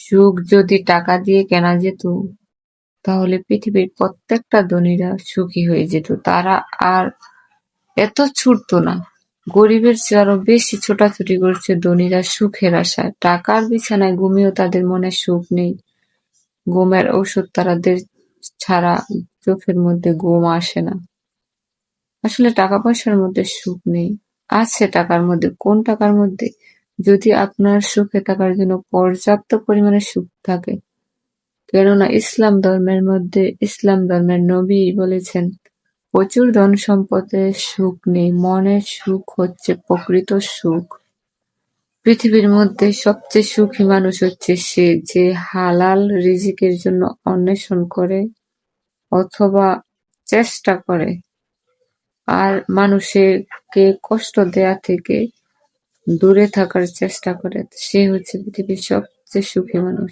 সুখ যদি টাকা দিয়ে কেনা যেত, তাহলে পৃথিবীর প্রত্যেকটা ধনীরা সুখী হয়ে যেত। তারা আর এত ছুটতো না। গরিবের চেয়ে আরো বেশি ছোটাছুটি করছে ধনীরা সুখের আশায়। টাকার বিছানায় ঘুমিয়েও তাদের মনে সুখ নেই। ঘুমের ঔষধ তাদের ছাড়া চোখের মধ্যে ঘুম আসে না। আসলে টাকা পয়সার মধ্যে সুখ নেই। আছে টাকার মধ্যে। কোন টাকার মধ্যে? যদি আপনার সুখে থাকার জন্য পর্যাপ্ত পরিমাণে সুখ থাকে। কেননা ইসলাম ধর্মের নবী বলেছেন, প্রচুর ধন সম্পদে সুখ নেই, মনের সুখ হচ্ছে প্রকৃত সুখ। পৃথিবীর মধ্যে সবচেয়ে সুখী মানুষ হচ্ছে সে, যে হালাল রিজিকের জন্য অন্বেষণ করে অথবা চেষ্টা করে, আর মানুষকে কষ্ট দেয়া থেকে দূরে থাকার চেষ্টা করে। সে হচ্ছে পৃথিবীর সবচেয়ে সুখী মানুষ।